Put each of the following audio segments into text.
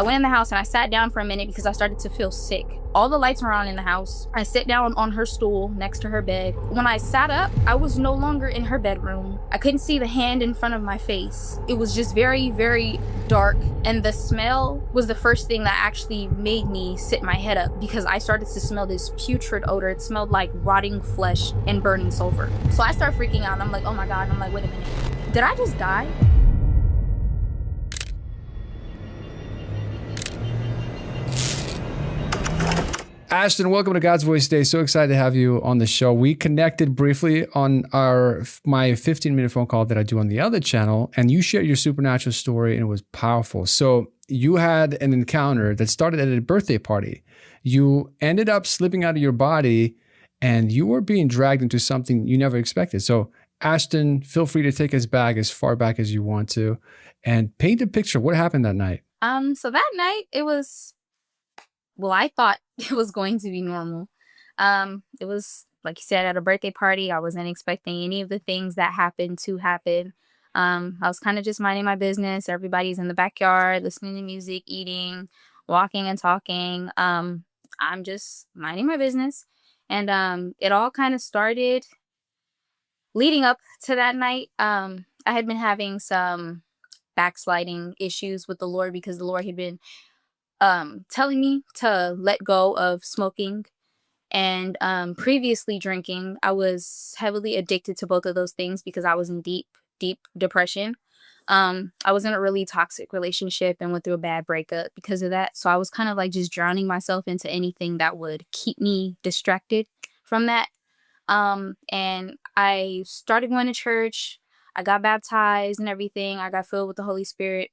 I went in the house and I sat down for a minute because I started to feel sick. All the lights were on in the house. I sat down on her stool next to her bed. When I sat up, I was no longer in her bedroom. I couldn't see the hand in front of my face. It was just very, very dark. And the smell was the first thing that actually made me sit my head up, because I started to smell this putrid odor. It smelled like rotting flesh and burning sulfur. So I start freaking out and I'm like, oh my God. And I'm like, wait a minute. Did I just die? Ashton, welcome to God's Voice Day. So excited to have you on the show. We connected briefly on my 15-minute phone call that I do on the other channel, and you shared your supernatural story, and it was powerful. So you had an encounter that started at a birthday party. You ended up slipping out of your body, and you were being dragged into something you never expected. So Ashton, feel free to take us back as far back as you want to, and paint a picture. What happened that night? So that night it was, well, I thought it was going to be normal. It was, like you said, at a birthday party. I wasn't expecting any of the things that happened to happen. I was kind of just minding my business. Everybody's in the backyard, listening to music, eating, walking and talking. I'm just minding my business. And it all kind of started leading up to that night. I had been having some backsliding issues with the Lord, because the Lord had been telling me to let go of smoking and previously drinking. I was heavily addicted to both of those things because I was in deep depression. I was in a really toxic relationship and went through a bad breakup because of that. So I was kind of like just drowning myself into anything that would keep me distracted from that. And I started going to church. I got baptized and everything. I got filled with the Holy Spirit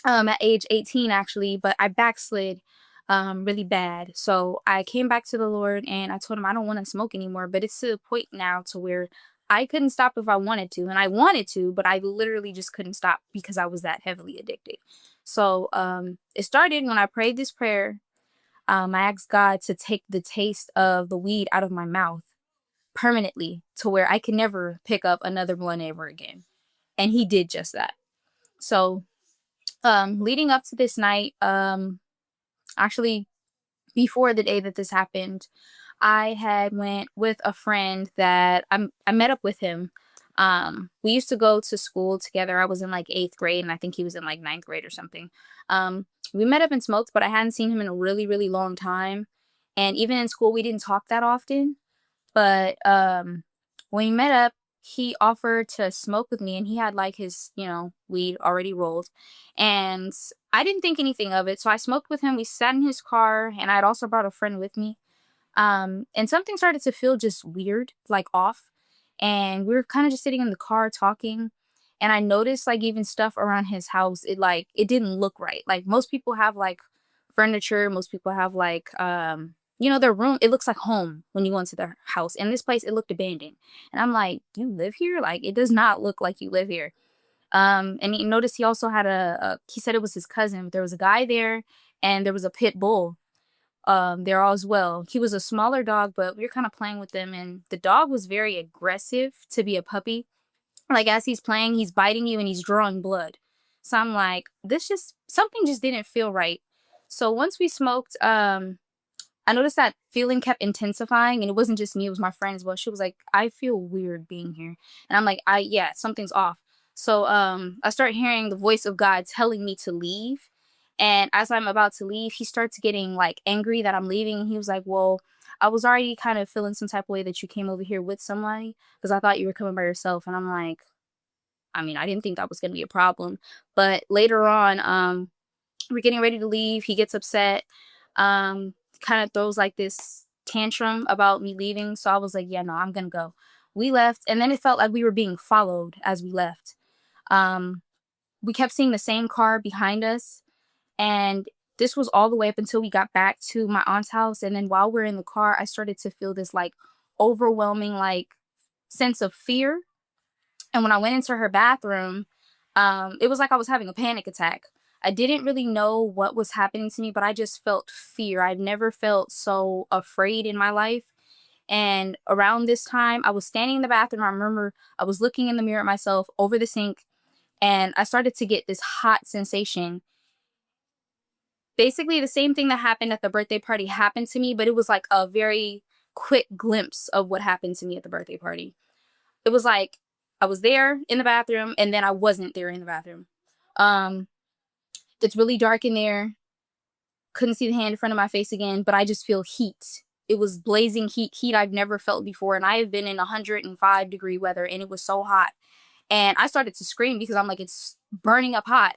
at age 18, actually, but I backslid really bad. So I came back to the Lord and I told him I don't want to smoke anymore, but it's to the point now to where I couldn't stop if I wanted to. And I wanted to, but I literally just couldn't stop because I was that heavily addicted. So it started when I prayed this prayer. I asked God to take the taste of the weed out of my mouth permanently, to where I could never pick up another blunt ever again. And he did just that. So leading up to this night, actually before the day that this happened, I had went with a friend that I met up with him. We used to go to school together. I was in like 8th grade and I think he was in like 9th grade or something. We met up and smoked, but I hadn't seen him in a really, really long time. And even in school, we didn't talk that often. But when we met up, he offered to smoke with me, and he had like his, weed already rolled. And I didn't think anything of it. So I smoked with him. We sat in his car, and I had also brought a friend with me. And something started to feel just weird, like off. And we were kind of just sitting in the car talking. And I noticed like even stuff around his house, it didn't look right. Like most people have like furniture. Most people have like, their room, it looks like home when you go into their house. And this place, it looked abandoned. And I'm like, you live here? Like, it does not look like you live here. And he noticed he also had he said it was his cousin, but there was a guy there and there was a pit bull there as well. He was a smaller dog, but we were kind of playing with them. And the dog was very aggressive to be a puppy. Like, as he's playing, he's biting you and he's drawing blood. So I'm like, something just didn't feel right. So once we smoked, I noticed that feeling kept intensifying, and it wasn't just me, it was my friend as well. She was like, I feel weird being here. And I'm like, yeah, something's off. So I start hearing the voice of God telling me to leave. And as I'm about to leave, he starts getting like angry that I'm leaving. And he was like, well, I was already kind of feeling some type of way that you came over here with somebody, because I thought you were coming by yourself. And I'm like, I mean, I didn't think that was going to be a problem. But later on, we're getting ready to leave. He gets upset. Kind of throws like this tantrum about me leaving. So I was like, yeah, no, I'm gonna go. We left, and then it felt like we were being followed as we left. We kept seeing the same car behind us, and this was all the way up until we got back to my aunt's house. And then while we're in the car, I started to feel this like overwhelming like sense of fear. And when I went into her bathroom, it was like I was having a panic attack. I didn't really know what was happening to me, but I just felt fear. I've never felt so afraid in my life. And around this time, I was standing in the bathroom. I remember I was looking in the mirror at myself over the sink, and I started to get this hot sensation basically the same thing that happened at the birthday party happened to me, but it was like a very quick glimpse of what happened to me at the birthday party. It was like I was there in the bathroom and then I wasn't there in the bathroom. Um, it's really dark in there. Couldn't see the hand in front of my face again, but I just feel heat. It was blazing heat I've never felt before. And I have been in 105-degree weather and it was so hot. And I started to scream because I'm like, it's burning up hot.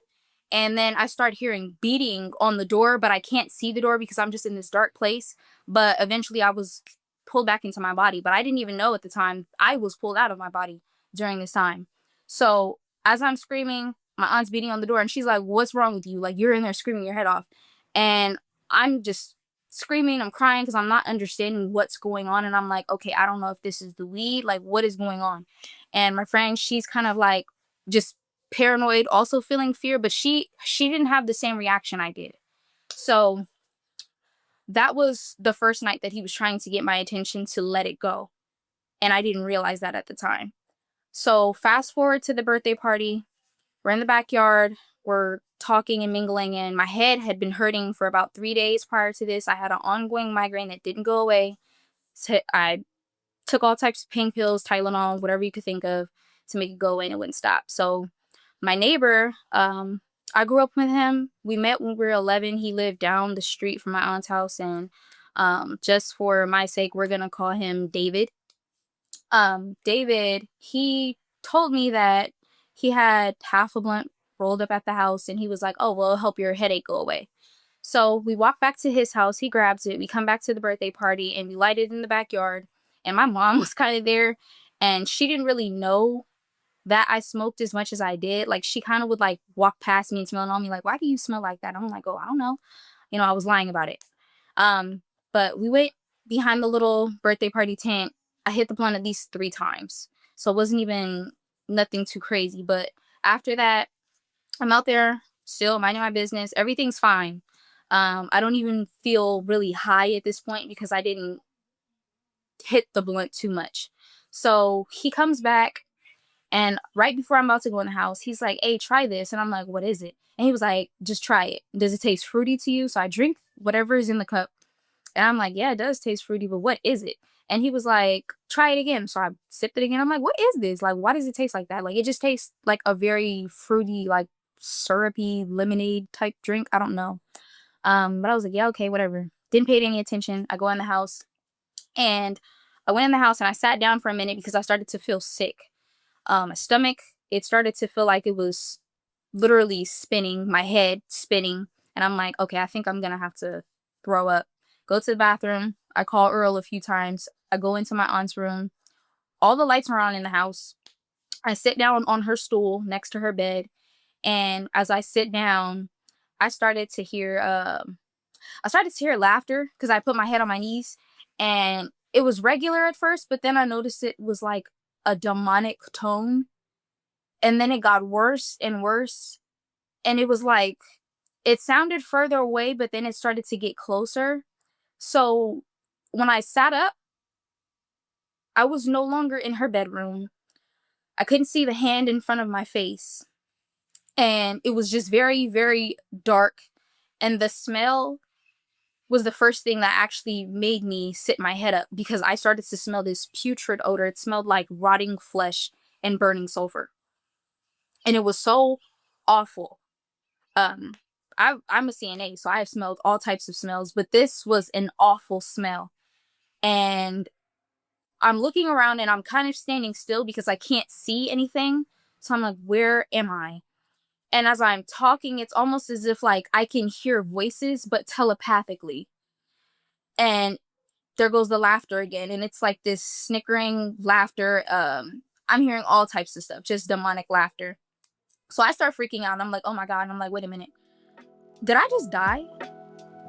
And then I start hearing beating on the door, but I can't see the door because I'm just in this dark place. But eventually I was pulled back into my body, but I didn't even know at the time I was pulled out of my body during this time. So as I'm screaming, my aunt's beating on the door and she's like, what's wrong with you? Like, you're in there screaming your head off. And I'm just screaming, I'm crying because I'm not understanding what's going on. And I'm like, okay, I don't know if this is the weed, like what is going on? And my friend, she's kind of like just paranoid, also feeling fear, but she didn't have the same reaction I did. So that was the first night that he was trying to get my attention to let it go. And I didn't realize that at the time. So fast forward to the birthday party. We're in the backyard. We're talking and mingling, and my head had been hurting for about 3 days prior to this. I had an ongoing migraine that didn't go away. So I took all types of pain pills, Tylenol, whatever you could think of to make it go away and it wouldn't stop. So my neighbor, I grew up with him. We met when we were 11. He lived down the street from my aunt's house, and just for my sake, we're going to call him David. David, he told me that he had half a blunt rolled up at the house, and he was like, oh, well, it'll help your headache go away. So we walk back to his house. He grabs it. We come back to the birthday party, and we light it in the backyard. And my mom was kind of there, and she didn't really know that I smoked as much as I did. Like, she kind of would, like, walk past me and smell on me, like, why do you smell like that? I'm like, oh, I don't know. You know, I was lying about it. But we went behind the little birthday party tent. I hit the blunt at least 3 times. So it wasn't even nothing too crazy. But after that, I'm out there still minding my business. Everything's fine. I don't even feel really high at this point because I didn't hit the blunt too much. So he comes back, and right before I'm about to go in the house, he's like, hey, try this. And I'm like, what is it? And he was like, just try it. Does it taste fruity to you? So I drink whatever is in the cup. And I'm like, yeah, it does taste fruity, but what is it? And he was like, try it again. So I sipped it again. I'm like, what is this? Like, why does it taste like that? Like, it just tastes like a very fruity, like syrupy lemonade type drink. I don't know. But I was like, yeah, okay, whatever. Didn't pay any attention. I go in the house, and I went in the house and I sat down for a minute because I started to feel sick. My stomach, it started to feel like it was literally spinning, my head spinning. And I'm like, okay, I think I'm going to have to throw up. Go to the bathroom. I call Earl a few times. I go into my aunt's room. All the lights are on in the house. I sit down on her stool next to her bed. And as I sit down, I started to hear laughter because I put my head on my knees, and it was regular at first, but then I noticed it was like a demonic tone, and then it got worse and worse, and it was like it sounded further away, but then it started to get closer. So when I sat up, I was no longer in her bedroom. I couldn't see the hand in front of my face, and it was just very, very dark, and the smell was the first thing that actually made me sit my head up because I started to smell this putrid odor. It smelled like rotting flesh and burning sulfur. And it was so awful. I'm a CNA, so I have smelled all types of smells, but this was an awful smell. And I'm looking around and I'm kind of standing still because I can't see anything. So I'm like, where am I? And as I'm talking, it's almost as if like I can hear voices, but telepathically. And there goes the laughter again. And it's like this snickering laughter. I'm hearing all types of stuff, just demonic laughter. So I start freaking out. And I'm like, oh my God. And I'm like, wait a minute. Did I just die?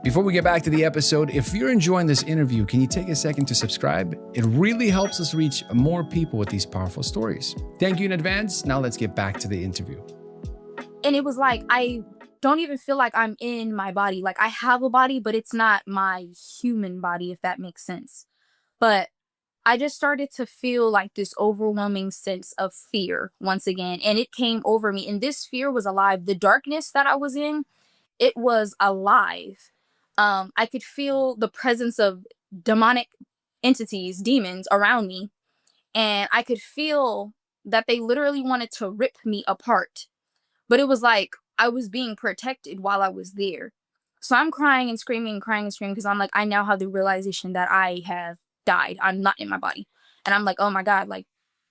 Before we get back to the episode, if you're enjoying this interview, can you take a second to subscribe? It really helps us reach more people with these powerful stories. Thank you in advance. Now let's get back to the interview. And it was like, I don't even feel like I'm in my body. Like I have a body, but it's not my human body, if that makes sense. But I just started to feel like this overwhelming sense of fear once again. And it came over me. And this fear was alive. The darkness that I was in, it was alive. I could feel the presence of demonic entities, demons around me, and I could feel that they literally wanted to rip me apart. But it was like I was being protected while I was there. So I'm crying and screaming because I'm like, I now have the realization that I have died. I'm not in my body. And I'm like, oh my God, like,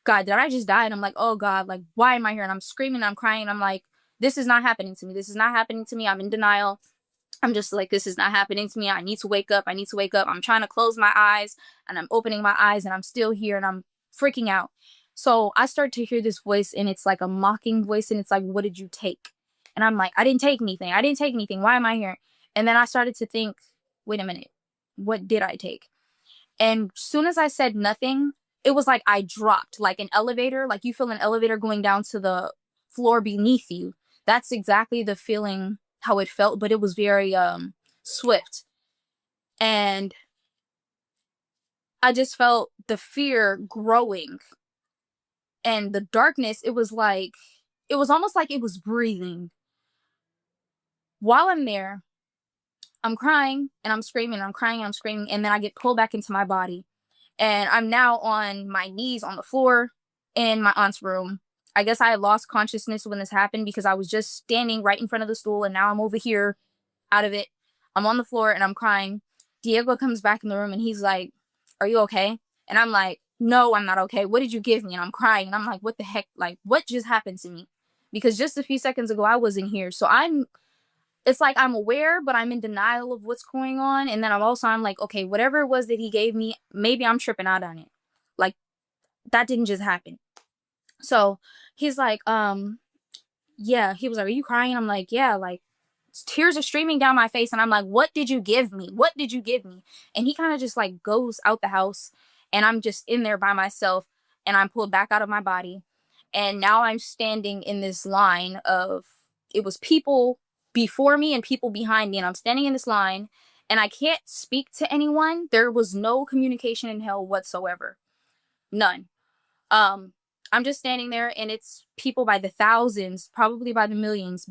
God, did I just die? And I'm like, oh God, like, why am I here? And I'm screaming, I'm crying. And I'm like, this is not happening to me. This is not happening to me. I'm in denial. I'm just like, this is not happening to me. I need to wake up. I need to wake up. I'm trying to close my eyes and I'm opening my eyes and I'm still here and I'm freaking out. So I start to hear this voice and it's like a mocking voice and it's like, what did you take? And I'm like, I didn't take anything. I didn't take anything. Why am I here? And then I started to think, wait a minute, what did I take? And soon as I said nothing, it was like I dropped like an elevator, like you feel an elevator going down to the floor beneath you. That's exactly the feeling how it felt, but it was very swift. And I just felt the fear growing and the darkness, it was like it was almost like it was breathing. While I'm there, I'm crying and I'm screaming, I'm crying and I'm screaming, and then I get pulled back into my body. And I'm now on my knees on the floor in my aunt's room. I guess I had lost consciousness when this happened because I was just standing right in front of the stool and now I'm over here out of it. I'm on the floor and I'm crying. Diego comes back in the room and he's like, are you okay? And I'm like, no, I'm not okay. What did you give me? And I'm crying and I'm like, what the heck? Like, what just happened to me? Because just a few seconds ago, I wasn't here. So it's like I'm aware, but I'm in denial of what's going on. And then I'm like, okay, whatever it was that he gave me, maybe I'm tripping out on it. Like, that didn't just happen. So he's like, yeah, he was like, are you crying? And I'm like, yeah, like tears are streaming down my face. And I'm like, what did you give me? What did you give me? And he kind of just like goes out the house and I'm just in there by myself and I'm pulled back out of my body. And now I'm standing in this line of, it was people before me and people behind me. And I'm standing in this line and I can't speak to anyone. There was no communication in hell whatsoever. None. Um, I'm just standing there and it's people by the thousands, probably by the millions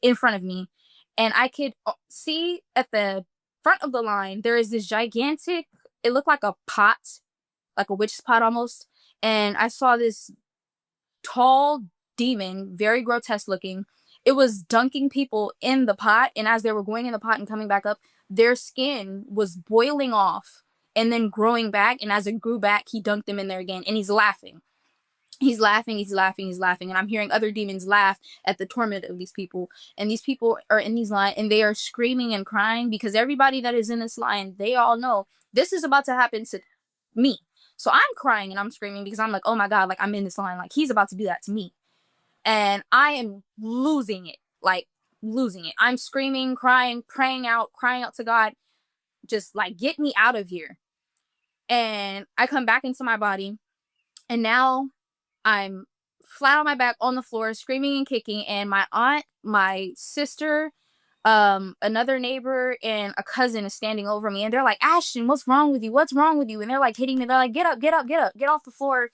in front of me. And I could see at the front of the line, there is this gigantic, it looked like a pot, like a witch's pot almost. And I saw this tall demon, very grotesque looking. It was dunking people in the pot. And as they were going in the pot and coming back up, their skin was boiling off and then growing back. And as it grew back, he dunked them in there again. And he's laughing. He's laughing, he's laughing, he's laughing. And I'm hearing other demons laugh at the torment of these people. And these people are in these lines and they are screaming and crying because everybody that is in this line, they all know this is about to happen to me. So I'm crying and I'm screaming because I'm like, oh my God, like I'm in this line. Like he's about to do that to me. And I am losing it, like losing it. I'm screaming, crying, crying out to God, just like get me out of here. And I come back into my body and now I'm flat on my back on the floor, screaming and kicking. And my aunt, my sister, another neighbor, and a cousin is standing over me. And they're like, Ashton, what's wrong with you? What's wrong with you? And they're like hitting me. They're like, get up, get up, get up, get off the floor.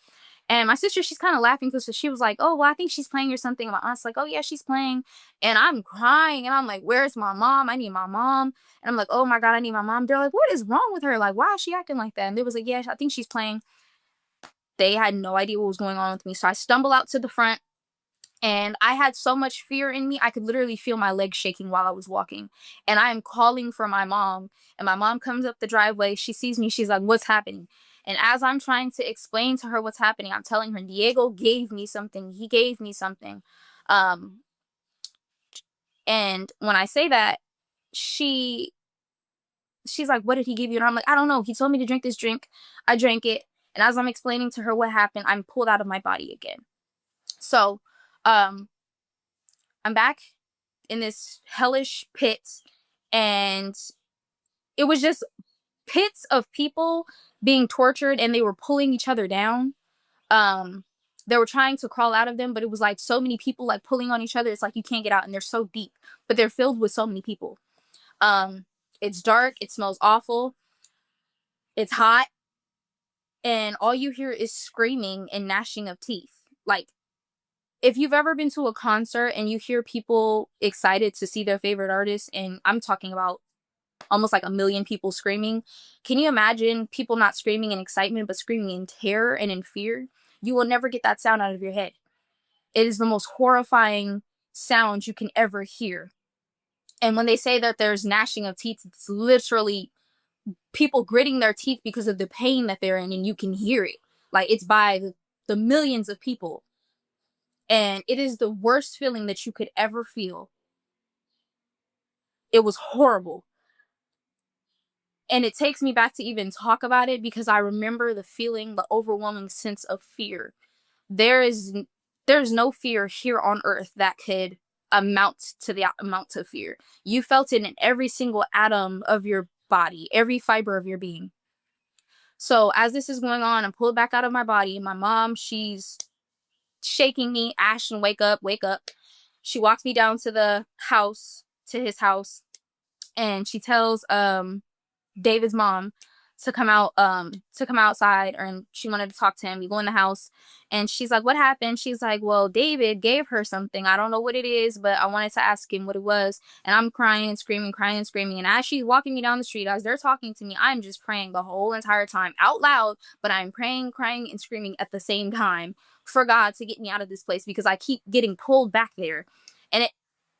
And my sister, she's kind of laughing because she was like, oh, well, I think she's playing or something. And my aunt's like, oh, yeah, she's playing. And I'm crying. And I'm like, where's my mom? I need my mom. And I'm like, oh, my God, I need my mom. They're like, what is wrong with her? Like, why is she acting like that? And they was like, yeah, I think she's playing. They had no idea what was going on with me. So I stumble out to the front and I had so much fear in me. I could literally feel my legs shaking while I was walking. And I am calling for my mom. And my mom comes up the driveway. She sees me. She's like, what's happening? And as I'm trying to explain to her what's happening, I'm telling her, Diego gave me something. He gave me something. And when I say that, she's like, what did he give you? And I'm like, I don't know. He told me to drink this drink. I drank it. And as I'm explaining to her what happened, I'm pulled out of my body again. So, I'm back in this hellish pit, and it was just pits of people being tortured, and they were pulling each other down. They were trying to crawl out of them, but it was like so many people like pulling on each other. It's like you can't get out, and they're so deep, but they're filled with so many people. It's dark. It smells awful. It's hot. And all you hear is screaming and gnashing of teeth. Like, if you've ever been to a concert and you hear people excited to see their favorite artist, and I'm talking about almost like a million people screaming, can you imagine people not screaming in excitement, but screaming in terror and in fear? You will never get that sound out of your head. It is the most horrifying sound you can ever hear. And when they say that there's gnashing of teeth, it's literally people gritting their teeth because of the pain that they're in, and you can hear it. Like, it's by the millions of people. And it is the worst feeling that you could ever feel. It was horrible. And it takes me back to even talk about it because I remember the feeling, the overwhelming sense of fear. There's no fear here on earth that could amount to the amount of fear. You felt it in every single atom of your body, every fiber of your being. So as this is going on, I'm pulled back out of my body. My mom, she's shaking me, Ashton, wake up, wake up. She walks me down to the house, to his house, and she tells David's mom to come outside, and she wanted to talk to him. We go in the house, and she's like, what happened? She's like, well, David gave her something. I don't know what it is, but I wanted to ask him what it was. And I'm crying and screaming, crying and screaming. And as she's walking me down the street, as they're talking to me, I'm just praying the whole entire time out loud, but I'm praying, crying, and screaming at the same time for God to get me out of this place, because I keep getting pulled back there. And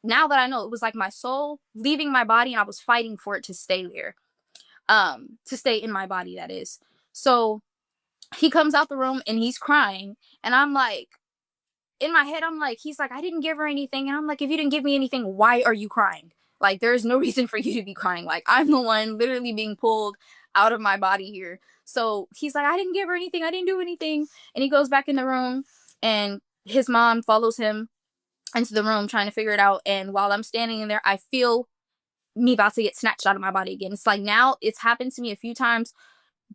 now that I know, it was like my soul leaving my body, and I was fighting for it to stay there. To stay in my body, that is. So he comes out the room and he's crying, and I'm like, in my head, I'm like, he's like, I didn't give her anything. And I'm like, if you didn't give me anything, why are you crying? Like, there's no reason for you to be crying. Like, I'm the one literally being pulled out of my body here. So he's like, I didn't give her anything, I didn't do anything. And he goes back in the room, and his mom follows him into the room trying to figure it out. And while I'm standing in there, I feel me about to get snatched out of my body again. It's like, now it's happened to me a few times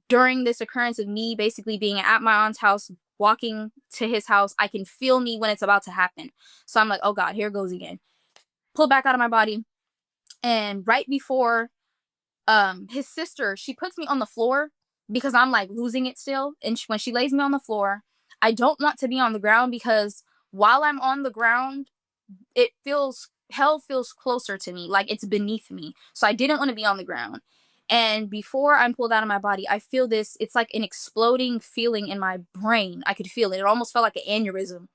during this occurrence of me basically being at my aunt's house, walking to his house. I can feel me when it's about to happen. So I'm like, oh God, here it goes again. Pull back out of my body. And right before his sister, she puts me on the floor because I'm like losing it still. And when she lays me on the floor, I don't want to be on the ground, because while I'm on the ground, it feels, hell feels closer to me, like it's beneath me. So I didn't want to be on the ground. And before I'm pulled out of my body, I feel this, it's like an exploding feeling in my brain. I could feel it. It almost felt like an aneurysm.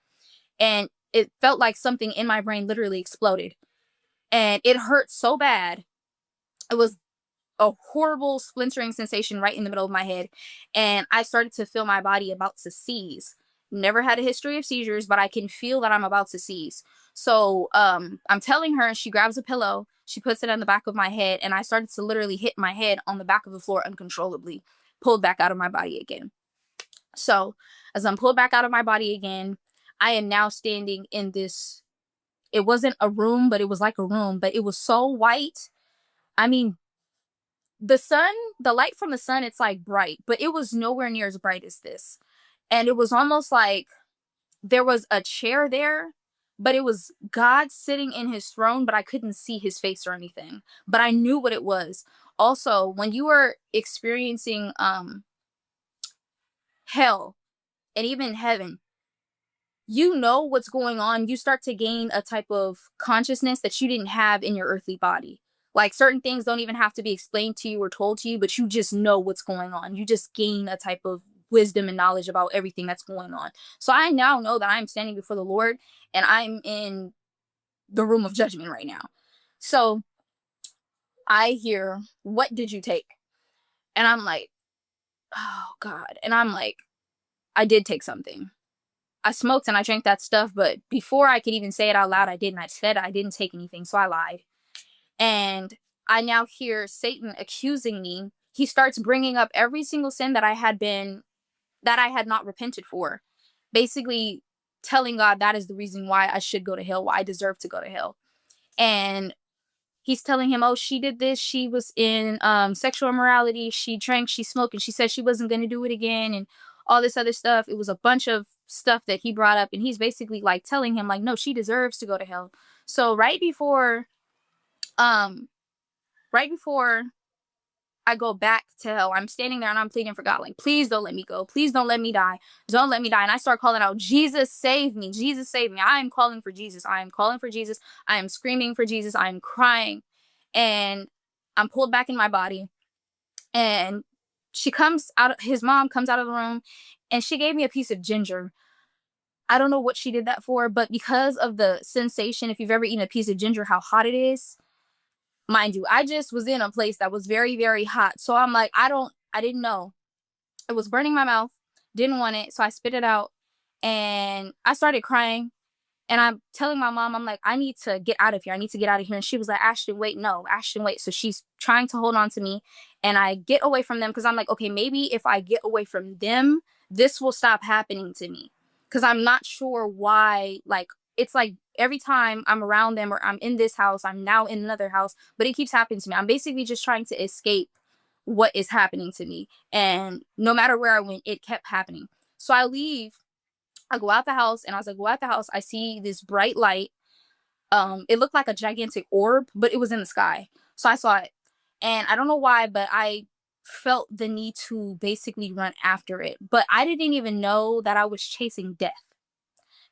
And it felt like something in my brain literally exploded. And it hurt so bad. It was a horrible splintering sensation right in the middle of my head. And I started to feel my body about to seize. Never had a history of seizures, but I can feel that I'm about to seize. So I'm telling her, and she grabs a pillow, she puts it on the back of my head, and I started to literally hit my head on the back of the floor uncontrollably, pulled back out of my body again. So as I'm pulled back out of my body again, I am now standing in this, it wasn't a room, but it was like a room, but it was so white. I mean, the sun, the light from the sun, it's like bright, but it was nowhere near as bright as this. And it was almost like there was a chair there, but it was God sitting in his throne, but I couldn't see his face or anything, but I knew what it was. Also, when you are experiencing hell and even heaven, you know what's going on. You start to gain a type of consciousness that you didn't have in your earthly body. Like, certain things don't even have to be explained to you or told to you, but you just know what's going on. You just gain a type of wisdom and knowledge about everything that's going on. So I now know that I'm standing before the Lord, and I'm in the room of judgment right now. So I hear, what did you take? And I'm like, oh God. And I'm like, I did take something. I smoked and I drank that stuff, but before I could even say it out loud, I didn't. I said I didn't take anything, so I lied. And I now hear Satan accusing me. He starts bringing up every single sin that I had not repented for. Basically telling God that is the reason why I should go to hell, why I deserve to go to hell. And he's telling him, oh, she did this. She was in sexual immorality. She drank, she smoked, and she said she wasn't going to do it again. And all this other stuff. It was a bunch of stuff that he brought up. And he's basically like telling him, like, no, she deserves to go to hell. So right before I I go back to hell. I'm standing there and I'm pleading for God, like, please don't let me go. Please don't let me die. Don't let me die. And I start calling out, Jesus, save me. Jesus, save me. I am calling for Jesus. I am calling for Jesus. I am screaming for Jesus. I am crying. And I'm pulled back in my body. And his mom comes out of the room, and she gave me a piece of ginger. I don't know what she did that for, but because of the sensation, if you've ever eaten a piece of ginger, how hot it is, mind you, I just was in a place that was very, very hot. So I'm like, I didn't know. It was burning my mouth, didn't want it. So I spit it out and I started crying. And I'm telling my mom, I'm like, I need to get out of here. I need to get out of here. And she was like, Ashton, wait, no, Ashton, wait. So she's trying to hold on to me. And I get away from them because I'm like, okay, maybe if I get away from them, this will stop happening to me. Because I'm not sure why. Like, it's like every time I'm around them or I'm in this house, I'm now in another house, but it keeps happening to me. I'm basically just trying to escape what is happening to me. And no matter where I went, it kept happening. So I leave. I go out the house, and as I go out the house, I see this bright light. It looked like a gigantic orb, but it was in the sky. So I saw it. And I don't know why, but I felt the need to basically run after it. But I didn't even know that I was chasing death.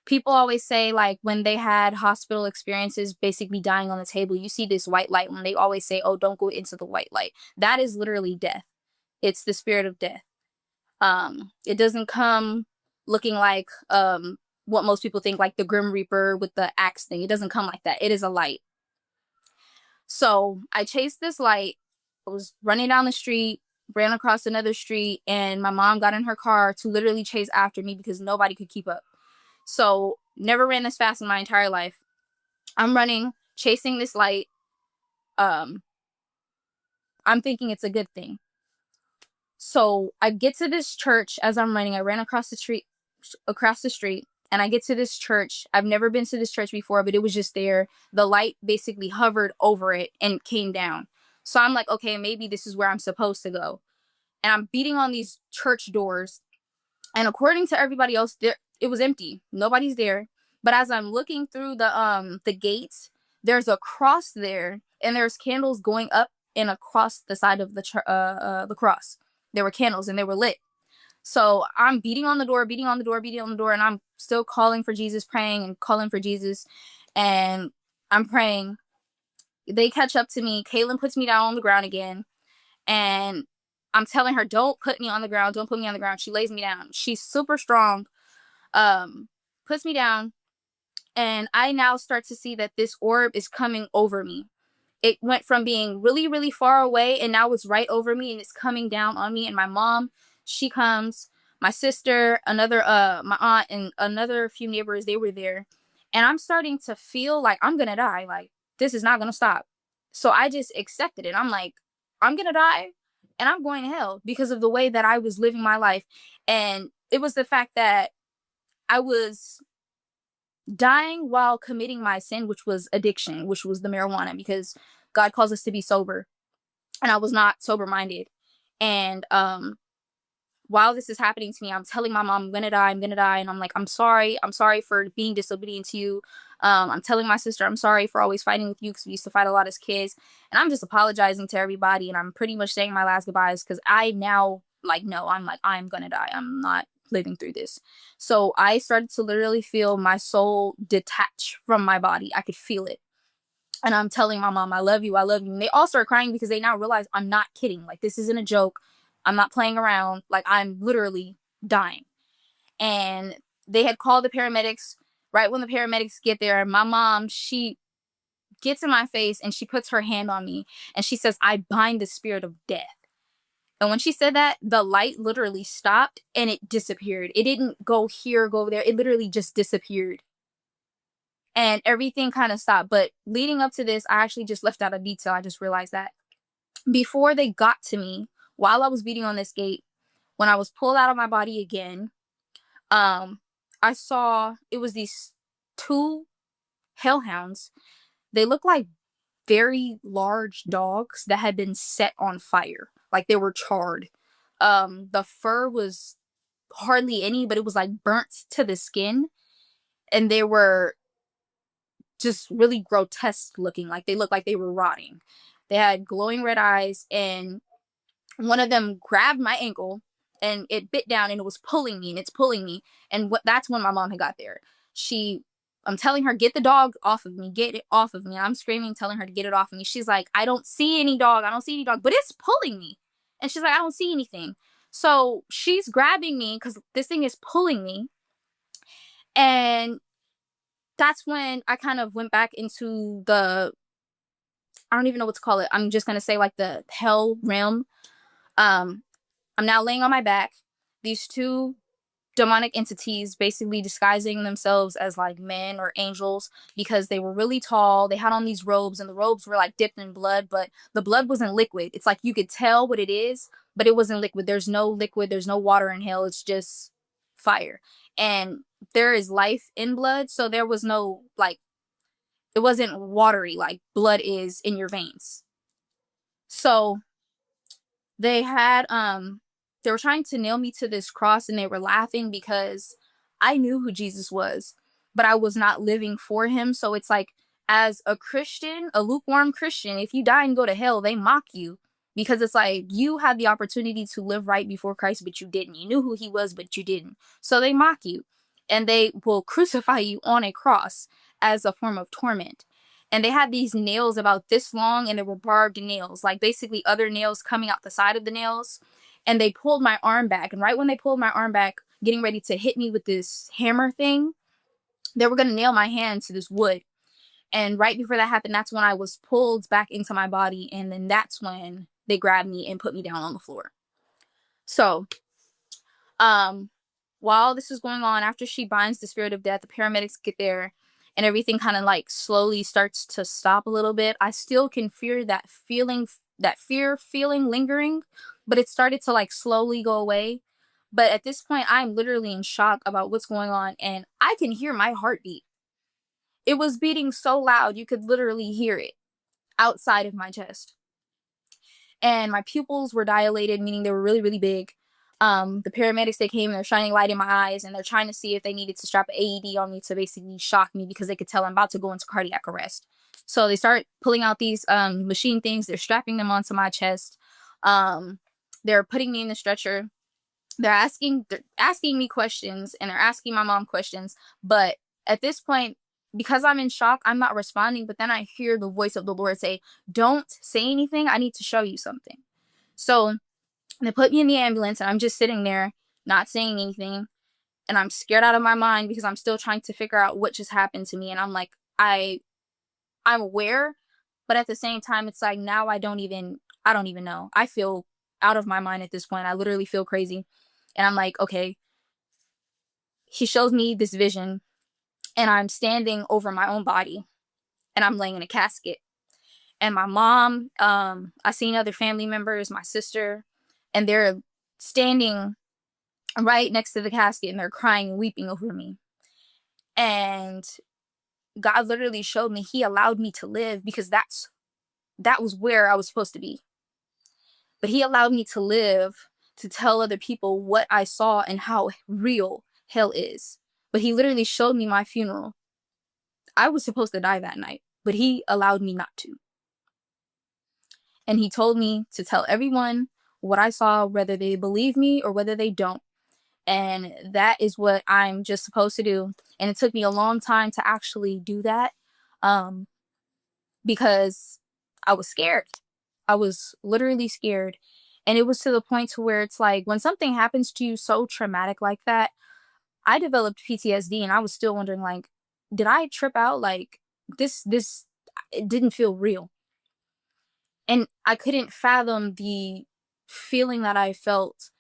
People always say, like, when they had hospital experiences, basically dying on the table, you see this white light. When they always say, oh, don't go into the white light. That is literally death. It's the spirit of death. It doesn't come looking like what most people think, like the Grim Reaper with the axe thing. It doesn't come like that. It is a light. So I chased this light. I was running down the street, ran across another street, and my mom got in her car to literally chase after me because nobody could keep up. So never ran this fast in my entire life. I'm running, chasing this light. I'm thinking it's a good thing. So I get to this church as I'm running. I ran across the street, and I get to this church. I've never been to this church before, but it was just there. The light basically hovered over it and came down. So I'm like, okay, maybe this is where I'm supposed to go. And I'm beating on these church doors. And according to everybody else, it was empty. Nobody's there. But as I'm looking through the gates, there's a cross there, and there's candles going up and across the side of the cross. There were candles and they were lit. So I'm beating on the door, and I'm still calling for Jesus, praying and calling for Jesus. And I'm praying. They catch up to me. Caitlin puts me down on the ground again. And I'm telling her, don't put me on the ground. Don't put me on the ground. She lays me down. She's super strong. Puts me down. And I now start to see that this orb is coming over me. It went from being really, really far away, and now it's right over me, and it's coming down on me. And my mom, she comes, my sister, my aunt, and another few neighbors, they were there. And I'm starting to feel like I'm gonna die. Like, this is not gonna stop. So I just accepted it. I'm like, I'm gonna die, and I'm going to hell because of the way that I was living my life. And it was the fact that I was dying while committing my sin, which was addiction, which was the marijuana, because God calls us to be sober, and I was not sober minded. And while this is happening to me, I'm telling my mom, I'm gonna die, and I'm like, I'm sorry for being disobedient to you. I'm telling my sister, I'm sorry for always fighting with you, because we used to fight a lot as kids. And I'm just apologizing to everybody, and I'm pretty much saying my last goodbyes, because I now, like, no, I'm gonna die. I'm not living through this. So I started to literally feel my soul detach from my body. I could feel it. And I'm telling my mom, I love you, I love you. And they all start crying because they now realize I'm not kidding. Like, this isn't a joke. I'm not playing around. Like, I'm literally dying. And they had called the paramedics. Right when the paramedics get there, my mom, she gets in my face and she puts her hand on me and she says, I bind the spirit of death. And when she said that, the light literally stopped and it disappeared. It didn't go here, go there. It literally just disappeared. And everything kind of stopped. But leading up to this, I actually just left out a detail. I just realized that before they got to me, while I was beating on this gate, when I was pulled out of my body again, I saw it was these two hellhounds. They look like very large dogs that had been set on fire. Like, they were charred. The fur was hardly any, but it was like burnt to the skin. And they were just really grotesque looking. Like, they looked like they were rotting. They had glowing red eyes, and one of them grabbed my ankle and it bit down and it was pulling me and it's pulling me. And that's when my mom had got there. I'm telling her, get the dog off of me, get it off of me. I'm screaming, telling her to get it off of me. She's like, I don't see any dog. I don't see any dog, but it's pulling me. And she's like, I don't see anything. So she's grabbing me because this thing is pulling me. And that's when I kind of went back into I don't even know what to call it. I'm just going to say like the hell realm. Um, I'm now laying on my back. These two demonic entities basically disguising themselves as like men or angels because they were really tall. They had on these robes and the robes were like dipped in blood, but the blood wasn't liquid. It's like you could tell what it is, but it wasn't liquid. There's no liquid, there's no water in hell. It's just fire. And there is life in blood, so there was no like it wasn't watery like blood is in your veins. So they were trying to nail me to this cross and they were laughing because I knew who Jesus was, but I was not living for him. So it's like, as a Christian, a lukewarm Christian, if you die and go to hell, they mock you because it's like you had the opportunity to live right before Christ, but you didn't. You knew who he was, but you didn't. So they mock you and they will crucify you on a cross as a form of torment. And they had these nails about this long and they were barbed nails, like basically other nails coming out the side of the nails. And they pulled my arm back. And right when they pulled my arm back, getting ready to hit me with this hammer thing, they were going to nail my hand to this wood. And right before that happened, that's when I was pulled back into my body. And then that's when they grabbed me and put me down on the floor. So, while this is going on, after she binds the spirit of death, the paramedics get there and everything kind of like slowly starts to stop a little bit. I still can feel that fear feeling lingering, but it started to like slowly go away. But at this point, I'm literally in shock about what's going on and I can hear my heartbeat. It was beating so loud, you could literally hear it outside of my chest. And my pupils were dilated, meaning they were really, really big. The paramedics, they came and they're shining light in my eyes and they're trying to see if they needed to strap an AED on me to basically shock me because they could tell I'm about to go into cardiac arrest. So they start pulling out these machine things. They're strapping them onto my chest. They're putting me in the stretcher. They're asking me questions and they're asking my mom questions. But at this point, because I'm in shock, I'm not responding. But then I hear the voice of the Lord say, don't say anything. I need to show you something. So they put me in the ambulance and I'm just sitting there not saying anything. And I'm scared out of my mind because I'm still trying to figure out what just happened to me. And I'm like, I'm aware, but at the same time, it's like now I don't even know. I feel out of my mind at this point. I literally feel crazy. And I'm like, okay. He shows me this vision and I'm standing over my own body and I'm laying in a casket. And my mom, I seen other family members, my sister, and they're standing right next to the casket and they're crying and weeping over me. And God literally showed me, he allowed me to live because that was where I was supposed to be. But he allowed me to live to tell other people what I saw and how real hell is. But he literally showed me my funeral. I was supposed to die that night, but he allowed me not to. And he told me to tell everyone what I saw, whether they believe me or whether they don't. And that is what I'm just supposed to do. And it took me a long time to actually do that because I was scared. I was literally scared. And it was to the point to where it's like when something happens to you so traumatic like that, I developed PTSD and I was still wondering like, did I trip out? Like this, it didn't feel real. And I couldn't fathom the feeling that I felt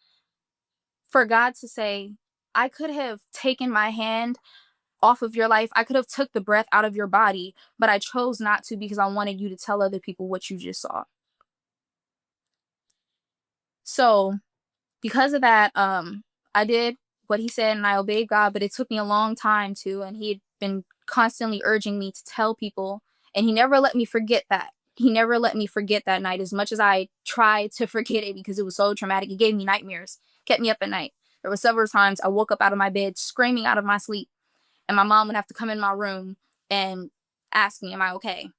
for God to say, I could have taken my hand off of your life. I could have took the breath out of your body, but I chose not to because I wanted you to tell other people what you just saw. So because of that, I did what he said and I obeyed God, but it took me a long time to, and he had been constantly urging me to tell people, and he never let me forget that. He never let me forget that night as much as I tried to forget it because it was so traumatic. It gave me nightmares, kept me up at night. There were several times I woke up out of my bed screaming out of my sleep, and my mom would have to come in my room and ask me, am I okay?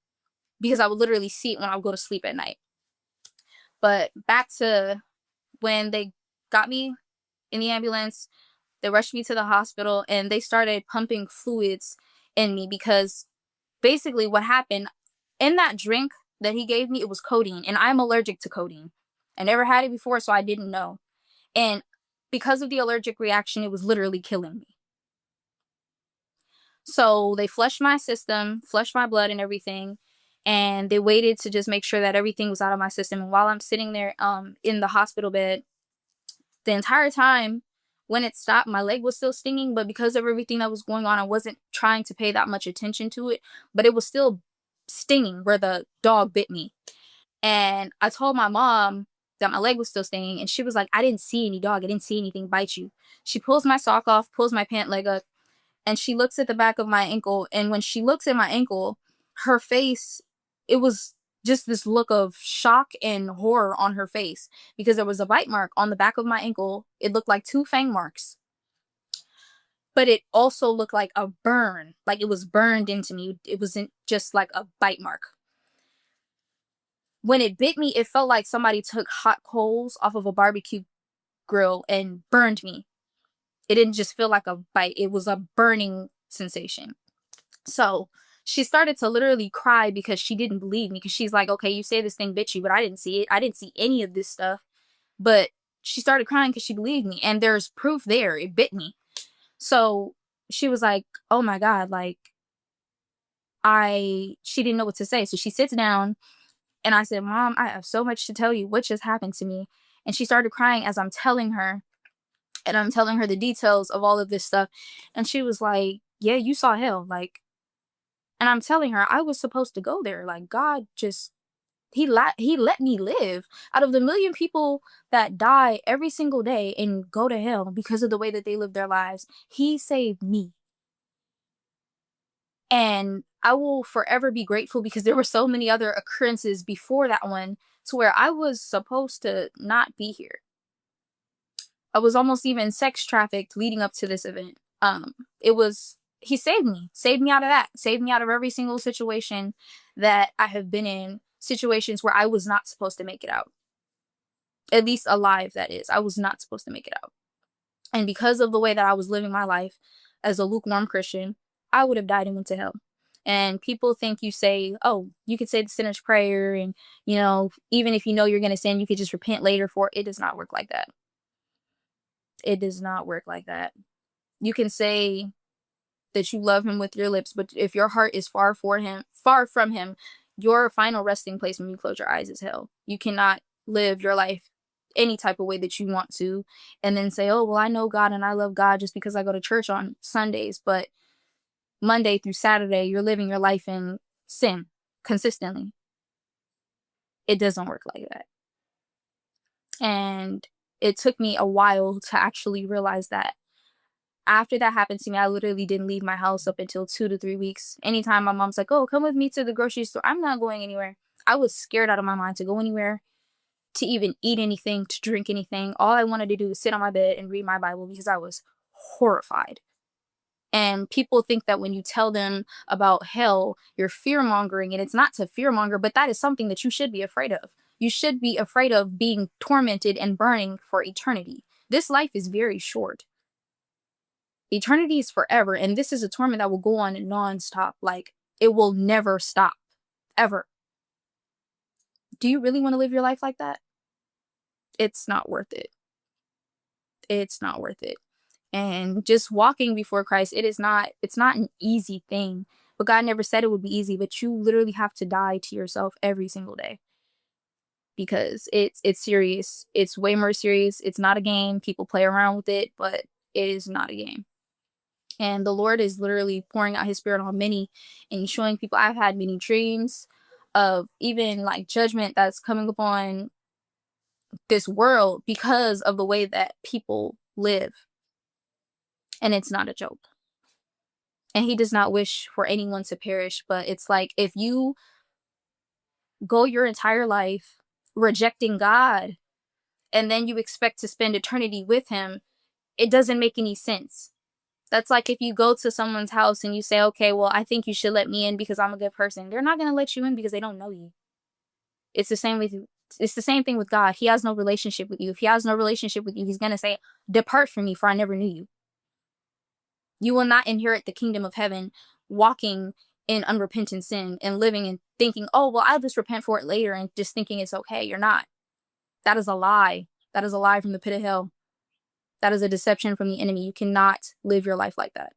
Because I would literally see it when I would go to sleep at night. But back to when they got me in the ambulance, they rushed me to the hospital and they started pumping fluids in me because basically what happened in that drink that he gave me, it was codeine, and I'm allergic to codeine. I never had it before, so I didn't know. And because of the allergic reaction, it was literally killing me. So they flushed my system, flushed my blood and everything, and they waited to just make sure that everything was out of my system. And while I'm sitting there in the hospital bed, the entire time when it stopped, my leg was still stinging, but because of everything that was going on, I wasn't trying to pay that much attention to it, but it was still stinging where the dog bit me. And I told my mom that my leg was still stinging, and she was like, I didn't see any dog. I didn't see anything bite you. She pulls my sock off, pulls my pant leg up, and she looks at the back of my ankle. And when she looks at my ankle, her face, it was just this look of shock and horror on her face because there was a bite mark on the back of my ankle. It looked like 2 fang marks, but it also looked like a burn, like it was burned into me. It wasn't just like a bite mark. When it bit me, it felt like somebody took hot coals off of a barbecue grill and burned me. It didn't just feel like a bite, it was a burning sensation. So she started to literally cry because she didn't believe me, because she's like, okay, you say this thing bit you, but I didn't see it. I didn't see any of this stuff. But she started crying because she believed me, and there's proof there. It bit me. So she was like, oh my God, like, she didn't know what to say. So she sits down, and I said, Mom, I have so much to tell you. What just happened to me? And she started crying as I'm telling her, and I'm telling her the details of all of this stuff. And she was like, yeah, you saw hell. Like, and I'm telling her I was supposed to go there. Like, God just, he let me live. Out of the million people that die every single day and go to hell because of the way that they live their lives, he saved me. And I will forever be grateful, because there were so many other occurrences before that one to where I was supposed to not be here. I was almost even sex trafficked leading up to this event. He saved me out of that, saved me out of every single situation that I have been in, situations where I was not supposed to make it out. At least alive, that is. I was not supposed to make it out. And because of the way that I was living my life as a lukewarm Christian, I would have died and went to hell. And people think you say, oh, you could say the sinner's prayer, and, you know, even if you know you're going to sin, you could just repent later for it. It does not work like that. It does not work like that. You can say that you love him with your lips, but if your heart is far from him, your final resting place when you close your eyes is hell. You cannot live your life any type of way that you want to and then say, oh, well, I know God and I love God just because I go to church on Sundays, but Monday through Saturday you're living your life in sin consistently. It doesn't work like that. And it took me a while to actually realize that. After that happened to me, I literally didn't leave my house up until 2 to 3 weeks. Anytime my mom's like, oh, come with me to the grocery store, I'm not going anywhere. I was scared out of my mind to go anywhere, to even eat anything, to drink anything. All I wanted to do was sit on my bed and read my Bible because I was horrified. And people think that when you tell them about hell, you're fear-mongering, and it's not to fear-monger, but that is something that you should be afraid of. You should be afraid of being tormented and burning for eternity. This life is very short. Eternity is forever, and this is a torment that will go on non-stop. Like, it will never stop, ever. Do you really want to live your life like that? It's not worth it. It's not worth it. And just walking before Christ, it's not an easy thing. But God never said it would be easy, but you literally have to die to yourself every single day. Because it's serious. It's way more serious. It's not a game. People play around with it, but it is not a game. And the Lord is literally pouring out his spirit on many and showing people. I've had many dreams of even like judgment that's coming upon this world because of the way that people live. And it's not a joke. And he does not wish for anyone to perish. But it's like, if you go your entire life rejecting God and then you expect to spend eternity with him, it doesn't make any sense. That's like if you go to someone's house and you say, okay, well, I think you should let me in because I'm a good person. They're not going to let you in because they don't know you. It's the same with It's the same thing with God. He has no relationship with you. If he has no relationship with you, he's going to say, depart from me, for I never knew you. You will not inherit the kingdom of heaven walking in unrepentant sin and living and thinking, oh, well, I'll just repent for it later, and just thinking it's okay. You're not. That is a lie. That is a lie from the pit of hell. That is a deception from the enemy. You cannot live your life like that.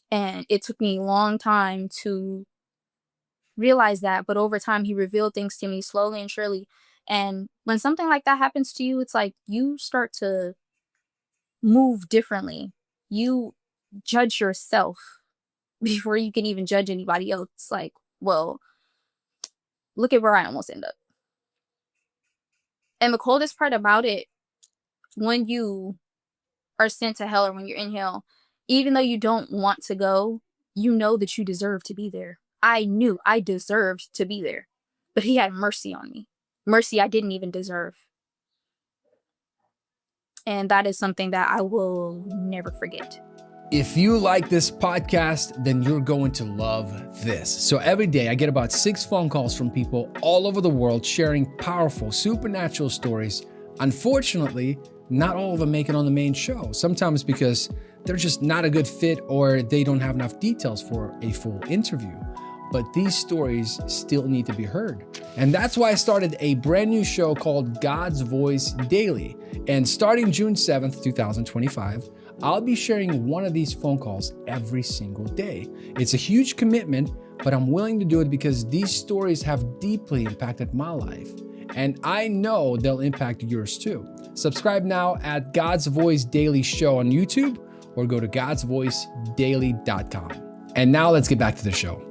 And it took me a long time to realize that, but over time he revealed things to me slowly and surely. And when something like that happens to you, it's like you start to move differently. You judge yourself before you can even judge anybody else. It's like, well, look at where I almost end up. And the coldest part about it, when you are sent to hell or when you're in hell, even though you don't want to go, you know that you deserve to be there. I knew I deserved to be there, but he had mercy on me. Mercy I didn't even deserve. And that is something that I will never forget. If you like this podcast, then you're going to love this. So every day I get about 6 phone calls from people all over the world sharing powerful supernatural stories. Unfortunately, not all of them make it on the main show. Sometimes because they're just not a good fit or they don't have enough details for a full interview. But these stories still need to be heard. And that's why I started a brand new show called God's Voice Daily. And starting June 7th, 2025, I'll be sharing one of these phone calls every single day. It's a huge commitment, but I'm willing to do it because these stories have deeply impacted my life. And I know they'll impact yours too. Subscribe now at God's Voice Daily Show on YouTube or go to godsvoicedaily.com. And now let's get back to the show.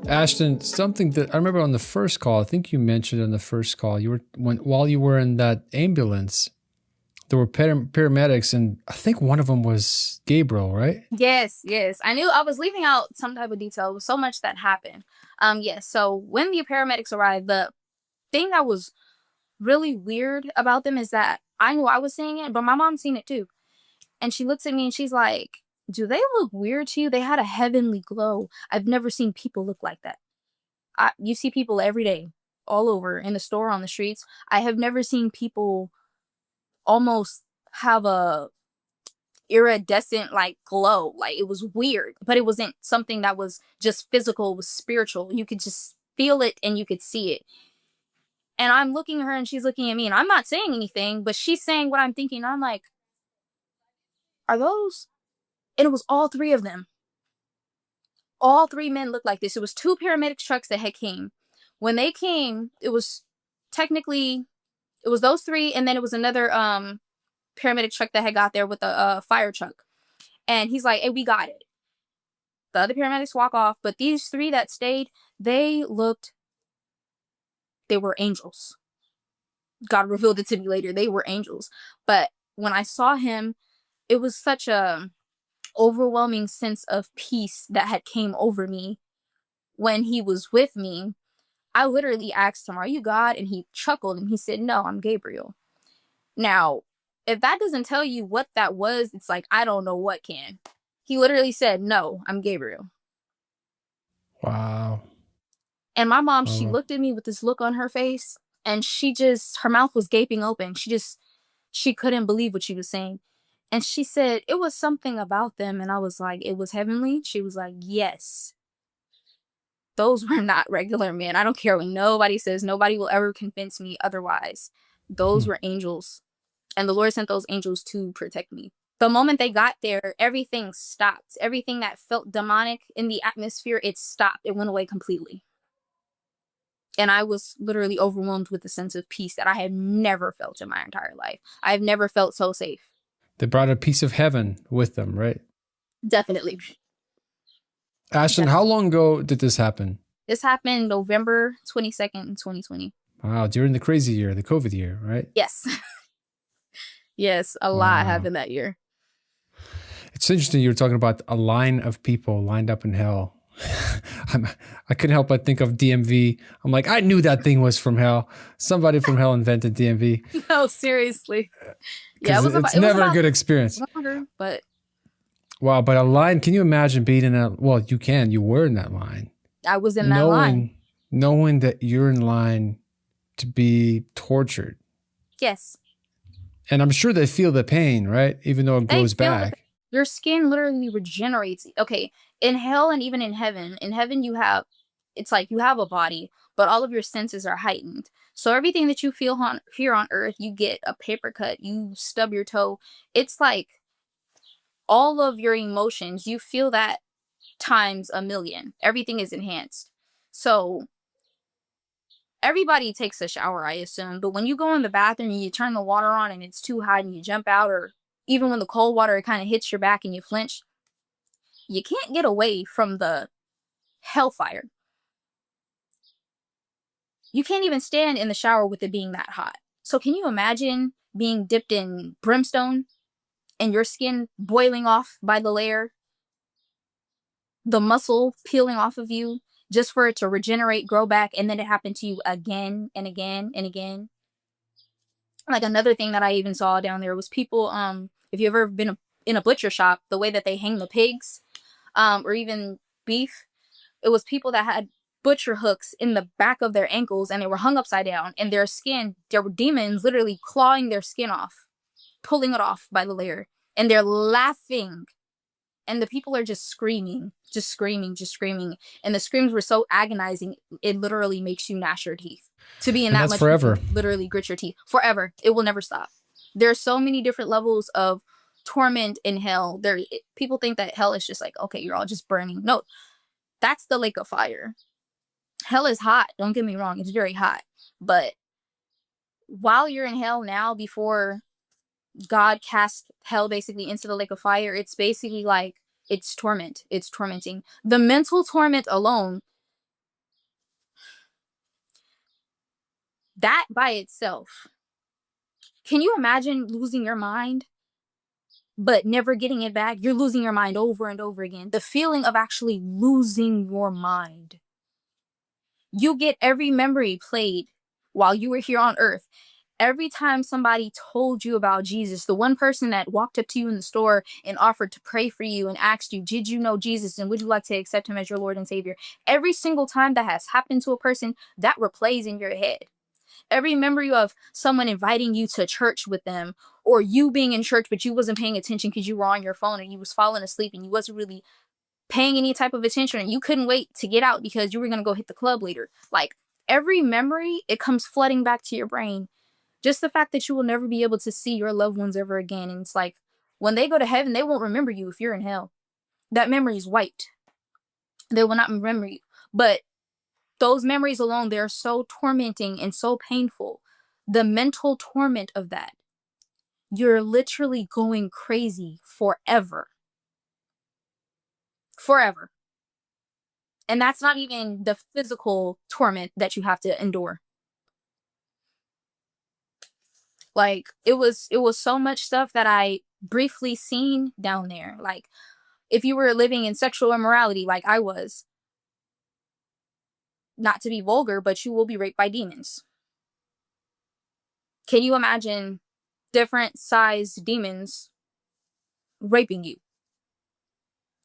Ashton, something that I remember on the first call, I think you mentioned on the first call, while you were in that ambulance, there were paramedics, and I think one of them was Gabriel, right? Yes. I knew I was leaving out some type of detail. There was so much that happened. Yes. So when the paramedics arrived, the thing that was really weird about them is that I knew I was seeing it, but my mom seen it too. And she looks at me and she's like, do they look weird to you? They had a heavenly glow. I've never seen people look like that. You see people every day, all over, in the store, on the streets. I have never seen people almost have a iridescent like glow. Like, it was weird, but it wasn't something that was just physical. It was spiritual. You could just feel it and you could see it. And I'm looking at her and she's looking at me, and I'm not saying anything, but she's saying what I'm thinking. I'm like, are those? And it was all 3 of them. All 3 men looked like this. It was 2 paramedic trucks that had came. When they came, it was those 3, and then it was another paramedic truck that had got there with a fire truck. And he's like, hey, we got it. The other paramedics walk off, but these 3 that stayed, they were angels. God revealed it to me later. They were angels. But when I saw him, it was such a overwhelming sense of peace that had came over me when he was with me. I literally asked him, are you God? And he chuckled and he said, no, I'm Gabriel. Now, if that doesn't tell you what that was, it's like, I don't know what can. He literally said, no, I'm Gabriel. Wow. And my mom, she looked at me with this look on her face, and her mouth was gaping open. She couldn't believe what she was saying. And she said, it was something about them. And I was like, it was heavenly? She was like, yes. Those were not regular men. I don't care what nobody says. Nobody will ever convince me otherwise. Those were angels. And the Lord sent those angels to protect me. The moment they got there, everything stopped. Everything that felt demonic in the atmosphere, it stopped. It went away completely. And I was literally overwhelmed with a sense of peace that I had never felt in my entire life. I've never felt so safe. They brought a piece of heaven with them, right? Definitely. Ashton, how long ago did this happen? This happened November 22nd, 2020. Wow, during the crazy year, the COVID year, right? Yes. Yes, a lot happened that year. It's interesting you were talking about a line of people lined up in hell. I couldn't help but think of DMV. I'm like, I knew that thing was from hell. Somebody from hell invented DMV. No, seriously. Yeah, it's never a good experience. But wow, but a line, can you imagine being in that? Well, you can. You were in that line. I was in that line. Knowing that you're in line to be tortured. Yes. And I'm sure they feel the pain, right? Even though it grows back. Your skin literally regenerates. Okay, in hell and even in heaven you have, it's like you have a body, but all of your senses are heightened. So everything that you feel here on earth, you get a paper cut, you stub your toe. It's like all of your emotions, you feel that times a million. Everything is enhanced. So everybody takes a shower, I assume, but when you go in the bathroom and you turn the water on and it's too hot and you jump out, or even when the cold water kind of hits your back and you flinch, you can't get away from the hellfire. You can't even stand in the shower with it being that hot. So can you imagine being dipped in brimstone and your skin boiling off by the layer, the muscle peeling off of you just for it to regenerate, grow back, and then it happened to you again and again and again? Like another thing that I even saw down there was people, if you've ever been in a butcher shop, the way that they hang the pigs, or even beef, it was people that had butcher hooks in the back of their ankles and they were hung upside down, and their skin, there were demons literally clawing their skin off, pulling it off by the layer, and they're laughing. And the people are just screaming, just screaming, just screaming. And the screams were so agonizing, it literally makes you gnash your teeth. To be in that much forever. Literally grit your teeth. Forever. It will never stop. There are so many different levels of torment in hell. People think that hell is just like, okay, you're all just burning. No, that's the lake of fire. Hell is hot. Don't get me wrong. It's very hot. But while you're in hell now, before God cast hell basically into the lake of fire, it's basically like, it's torment. It's tormenting. The mental torment alone, that by itself, can you imagine losing your mind but never getting it back? You're losing your mind over and over again. The feeling of actually losing your mind. You get every memory played while you were here on earth. Every time somebody told you about Jesus, the one person that walked up to you in the store and offered to pray for you and asked you, did you know Jesus and would you like to accept him as your Lord and Savior? Every single time that has happened to a person, that replays in your head. Every memory of someone inviting you to church with them, or you being in church but you wasn't paying attention because you were on your phone and you was falling asleep and you wasn't really paying any type of attention and you couldn't wait to get out because you were going to go hit the club later. Like every memory, it comes flooding back to your brain. Just the fact that you will never be able to see your loved ones ever again. And it's like, when they go to heaven, they won't remember you if you're in hell. That memory is wiped. They will not remember you. But those memories alone, they're so tormenting and so painful. The mental torment of that. You're literally going crazy forever. Forever. And that's not even the physical torment that you have to endure. Like it was so much stuff that I briefly seen down there. Like if you were living in sexual immorality like I was, not to be vulgar, but you will be raped by demons. Can you imagine different sized demons raping you?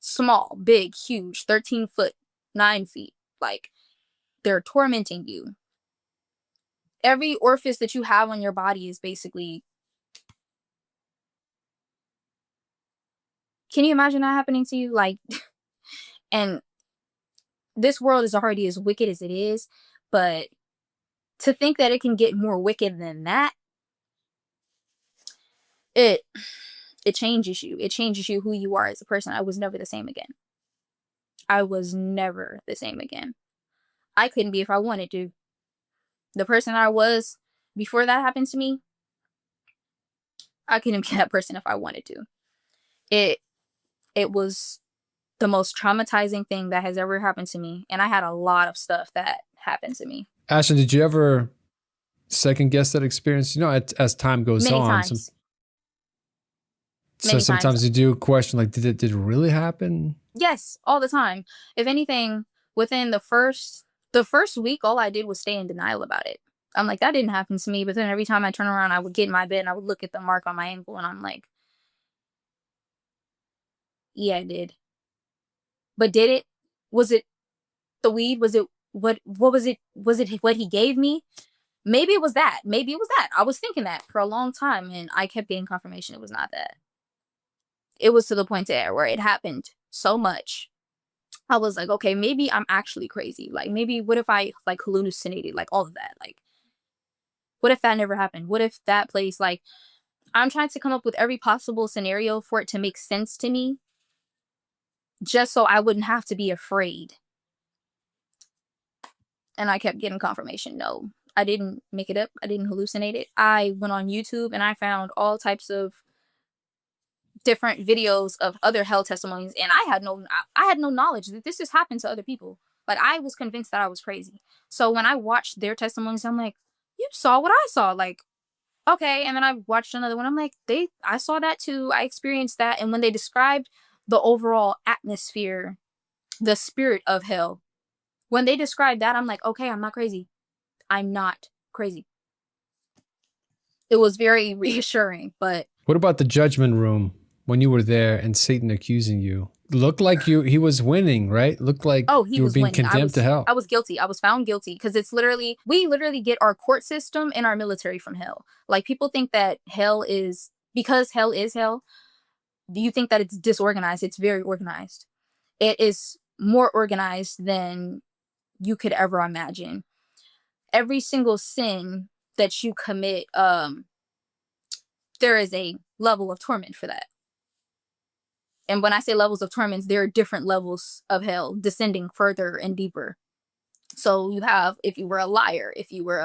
Small, big, huge, 13 foot, 9 feet. Like they're tormenting you. Every orifice that you have on your body is basically... Can you imagine that happening to you? Like, and this world is already as wicked as it is, but to think that it can get more wicked than that, it changes you. It changes you who you are as a person. I was never the same again. I was never the same again. I couldn't be if I wanted to. The person I was before that happened to me, I couldn't be that person if I wanted to. It was the most traumatizing thing that has ever happened to me. And I had a lot of stuff that happened to me. Ashton, did you ever second guess that experience? You know, as time goes Many on. times. So sometimes you do question, like, did it really happen? Yes, all the time. If anything, within the first week, all I did was stay in denial about it. I'm like, that didn't happen to me. But then every time I turn around, I would get in my bed and I would look at the mark on my ankle and I'm like, yeah, it did. But did it? Was it the weed? Was it what was it? Was it what he gave me? Maybe it was that. Maybe it was that. I was thinking that for a long time, and I kept getting confirmation it was not that. It was to the point there where it happened so much. I was like, okay, maybe I'm actually crazy. Like, maybe what if I like hallucinated, like all of that? Like, what if that never happened? What if that place, like, I'm trying to come up with every possible scenario for it to make sense to me, just so I wouldn't have to be afraid. And I kept getting confirmation. No, I didn't make it up. I didn't hallucinate it. I went on YouTube and I found all types of different videos of other hell testimonies, and I had no knowledge that this has happened to other people. Like, I was convinced that I was crazy. So when I watched their testimonies, I'm like, you saw what I saw. Like, okay. And then I watched another one. I'm like, I saw that too. I experienced that. And when they described the overall atmosphere, the spirit of hell, when they described that, I'm like, okay, I'm not crazy. I'm not crazy. It was very reassuring. But What about the judgment room when you were there and Satan accusing you? Looked like he was winning, right? Looked like oh, he you were was being winning. condemned to hell. I was guilty. I was found guilty because we literally get our court system and our military from hell. Like, people think that hell is, because hell is hell, do you think that it's disorganized? It's very organized. It is more organized than you could ever imagine. Every single sin that you commit, there is a level of torment for that. And when I say levels of torments, there are different levels of hell descending further and deeper. So you have, if you were a liar, if you were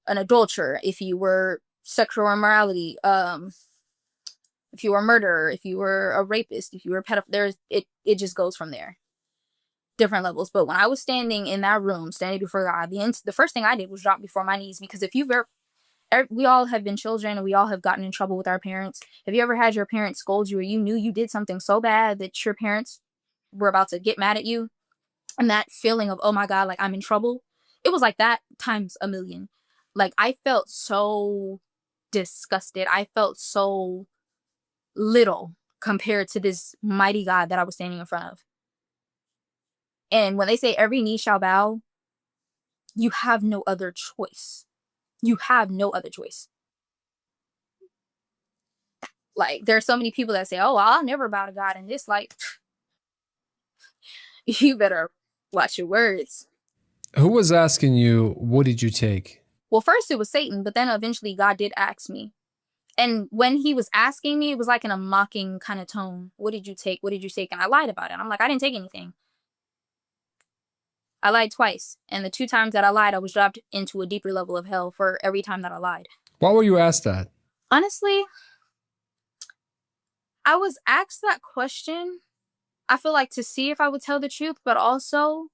an adulterer, if you were sexual immorality, if you were a murderer, if you were a rapist, if you were a pedophile, it just goes from there. Different levels. But when I was standing in that room, standing before God, the first thing I did was drop before my knees, because if you've ever, we all have been children and we all have gotten in trouble with our parents. Have you ever had your parents scold you, or you knew you did something so bad that your parents were about to get mad at you? And that feeling of, oh my God, like I'm in trouble. It was like that times a million. Like, I felt so disgusted. I felt so little compared to this mighty God that I was standing in front of. And when they say every knee shall bow, you have no other choice. You have no other choice. Like, there are so many people that say, oh, I'll never bow to God. And it's like, you better watch your words. Who was asking you, what did you take? Well, first it was Satan, but then eventually God did ask me. And when he was asking me, it was like in a mocking kind of tone. What did you take? What did you take? And I lied about it. I'm like, I didn't take anything. I lied twice. And the 2 times that I lied, I was dropped into a deeper level of hell for every time that I lied. Why were you asked that? Honestly, I was asked that question, I feel like, to see if I would tell the truth, but also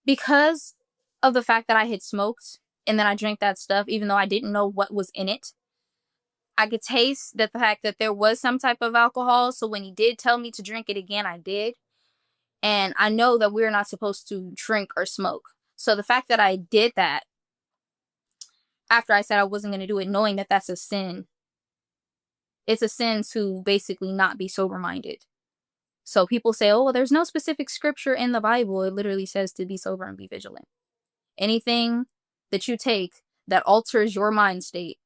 because of the fact that I had smoked and then I drank that stuff, even though I didn't know what was in it. I could taste the fact that there was some type of alcohol. So when he did tell me to drink it again, I did. And I know that we're not supposed to drink or smoke. So the fact that I did that after I said I wasn't going to do it, knowing that that's a sin, it's a sin to basically not be sober-minded. So people say, oh, well, there's no specific scripture in the Bible. It literally says to be sober and be vigilant. Anything that you take that alters your mind state,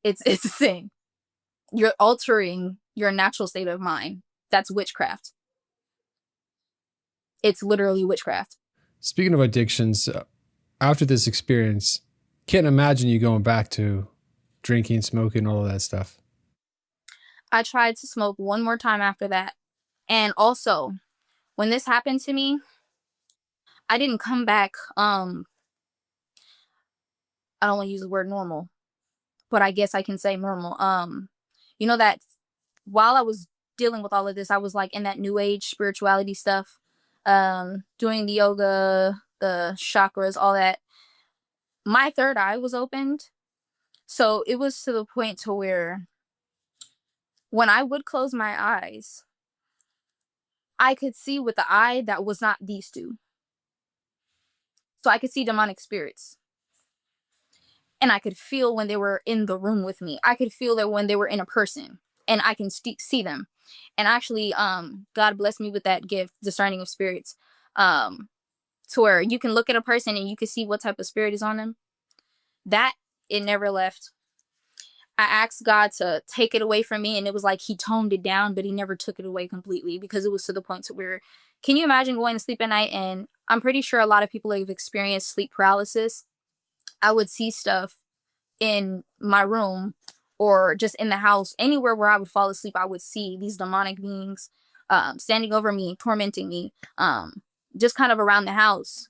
it's a sin. You're altering your natural state of mind. That's witchcraft. It's literally witchcraft. Speaking of addictions, after this experience, can't imagine you going back to drinking, smoking, all of that stuff. I tried to smoke one more time after that. And also, when this happened to me, I didn't come back, I don't want to use the word normal, but I guess I can say normal. You know that while I was dealing with all of this, I was like in that new age spirituality stuff, doing the yoga, the chakras, all that. My third eye was opened. So it was to the point to where when I would close my eyes, I could see with the eye that was not these two. So I could see demonic spirits. And I could feel when they were in the room with me. I could feel that when they were in a person. And I can see them. And actually, God blessed me with that gift, discerning of spirits. to where you can look at a person and you can see what type of spirit is on them. That, it never left. I asked God to take it away from me, and it was like he toned it down, but he never took it away completely, because it was to the point to where, can you imagine going to sleep at night? And I'm pretty sure a lot of people have experienced sleep paralysis. I would see stuff in my room or just in the house, anywhere where I would fall asleep. I would see these demonic beings standing over me, tormenting me, just kind of around the house.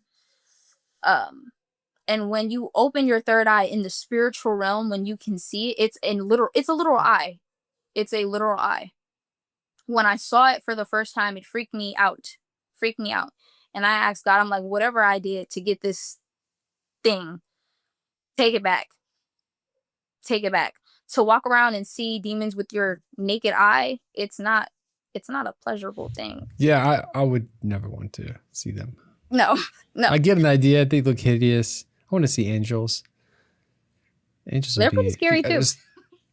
And when you open your third eye in the spiritual realm, when you can see it, it's a literal eye. It's a literal eye. When I saw it for the first time, it freaked me out. And I asked God, I'm like, whatever I did to get this thing, take it back. To walk around and see demons with your naked eye, it's not a pleasurable thing. Yeah, I would never want to see them. No. I get an idea. They look hideous. I want to see angels. They're pretty scary too.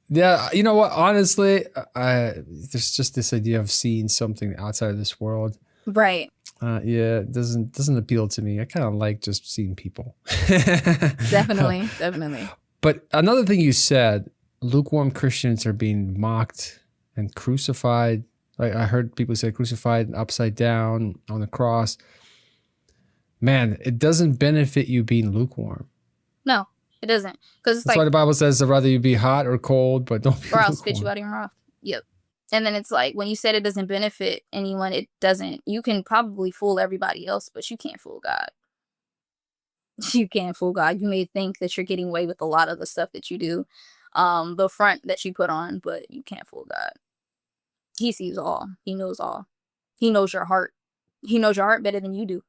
Yeah, you know what? Honestly, there's just this idea of seeing something outside of this world. Right. Yeah, it doesn't appeal to me. I kind of like just seeing people. Definitely. But another thing you said, lukewarm Christians are being mocked and crucified. Like I heard people say crucified upside down on the cross. Man, it doesn't benefit you being lukewarm. No, it doesn't. Because that's why the Bible says that rather you be hot or cold, but don't be or I'll spit you out of your mouth. Yep. And then it's like, when you said it doesn't benefit anyone, it doesn't. You can probably fool everybody else, but you can't fool God. You can't fool God. You may think that you're getting away with a lot of the stuff that you do, the front that you put on, but you can't fool God. He sees all. He knows all. He knows your heart. He knows your heart better than you do.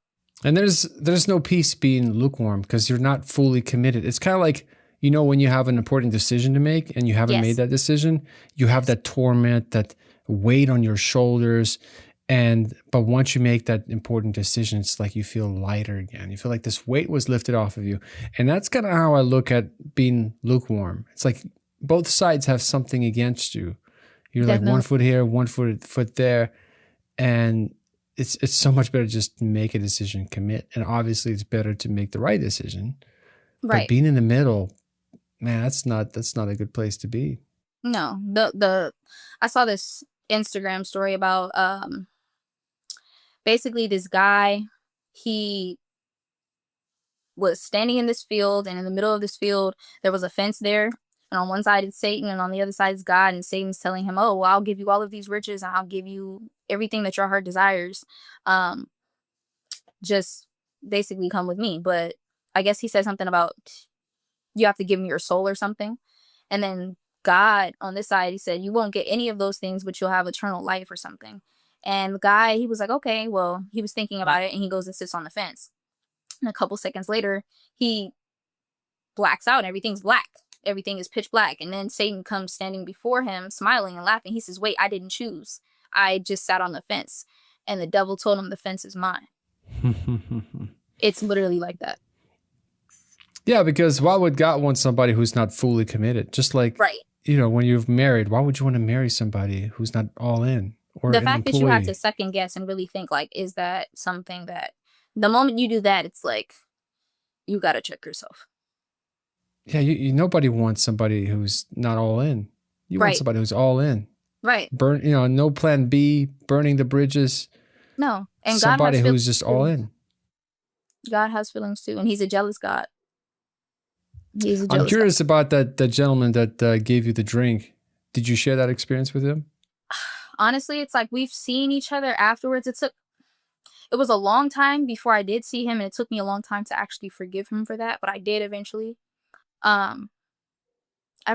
And there's no peace being lukewarm because you're not fully committed. It's kind of like, you know, when you have an important decision to make and you haven't made that decision, you have that torment, that weight on your shoulders. But once you make that important decision, it's like you feel lighter again. You feel like this weight was lifted off of you. And that's kind of how I look at being lukewarm. It's like both sides have something against you. You're like 1 foot here, 1 foot there. And it's so much better just to make a decision, commit. And obviously it's better to make the right decision. Right. But being in the middle, man, that's not a good place to be. No. I saw this Instagram story about basically this guy. He was standing in this field, and in the middle of this field there was a fence there, and on one side is Satan and on the other side is God, and Satan's telling him, oh, well, I'll give you all of these riches and I'll give you everything that your heart desires, just basically come with me. But I guess he said something about you have to give me your soul or something. And then God on this side, he said, you won't get any of those things, but you'll have eternal life or something. And the guy, he was like, okay, well, he was thinking about it, and he goes and sits on the fence. And a couple seconds later, he blacks out and everything's black. Everything is pitch black. And then Satan comes standing before him, smiling and laughing. He says, wait, I didn't choose. I just sat on the fence. And the devil told him the fence is mine. It's literally like that. Yeah, because why would God want somebody who's not fully committed? Just like, you know, when you've married, why would you want to marry somebody who's not all in? Or the fact that you have to second guess and really think, like, is that something that the moment you do that, it's like, you got to check yourself. Yeah, nobody wants somebody who's not all in. You want somebody who's all in. Right. No plan B, burning the bridges. No. And somebody who's just all in. God has feelings too, and he's a jealous God. I'm curious about that gentleman that gave you the drink. Did you share that experience with him? Honestly, it's like we've seen each other afterwards. It was a long time before I did see him, and it took me a long time to actually forgive him for that, but I did eventually. I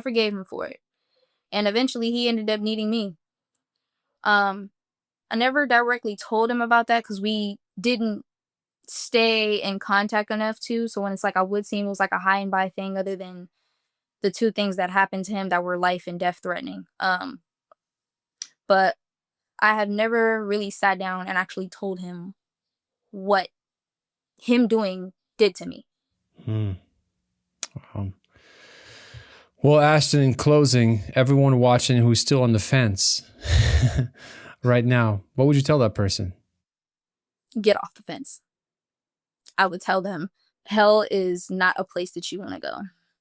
forgave him for it. And eventually he ended up needing me. I never directly told him about that because we didn't stay in contact enough to. So when it's like I would see him, it was like a high and by thing, other than the two things that happened to him that were life and death threatening. But I have never really sat down and actually told him what him doing did to me. Well, Ashton, in closing, everyone watching who's still on the fence right now, what would you tell that person? Get off the fence. I would tell them, hell is not a place that you want to go.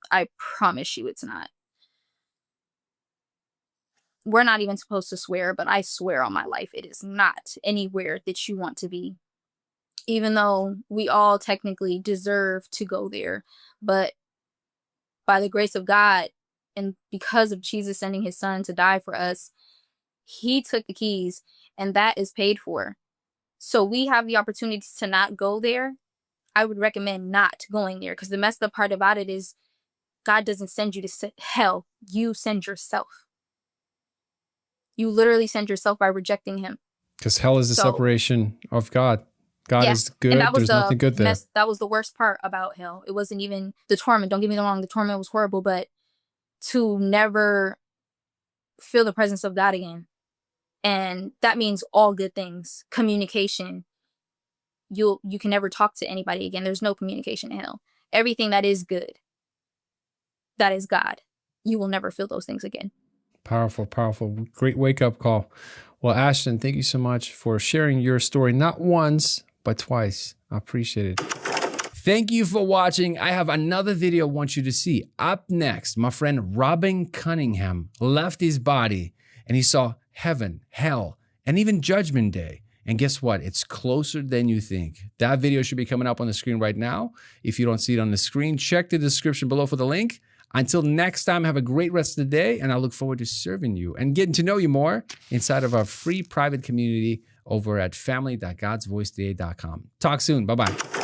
I promise you it's not. We're not even supposed to swear, but I swear on my life, it is not anywhere that you want to be. Even though we all technically deserve to go there. But by the grace of God, and because of Jesus sending his son to die for us, he took the keys, and that is paid for. So we have the opportunity to not go there. I would recommend not going there, because the messed up part about it is God doesn't send you to hell. You send yourself. You literally send yourself by rejecting him. Because hell is the separation of God. God is good. And that was There's nothing good there. That was the worst part about hell. It wasn't even the torment. Don't get me wrong. The torment was horrible, but to never feel the presence of God again. And that means all good things. Communication. You can never talk to anybody again. There's no communication in hell. Everything that is good, that is God. You will never feel those things again. Powerful, powerful. Great wake-up call. Well, Ashton, thank you so much for sharing your story, not once, but twice. I appreciate it. Thank you for watching. I have another video I want you to see. Up next, my friend Robin Cunningham left his body and he saw heaven, hell, and even Judgment Day. And guess what? It's closer than you think. That video should be coming up on the screen right now. If you don't see it on the screen, check the description below for the link. Until next time, have a great rest of the day, and I look forward to serving you and getting to know you more inside of our free private community over at family.godsvoicetoday.com. Talk soon. Bye-bye.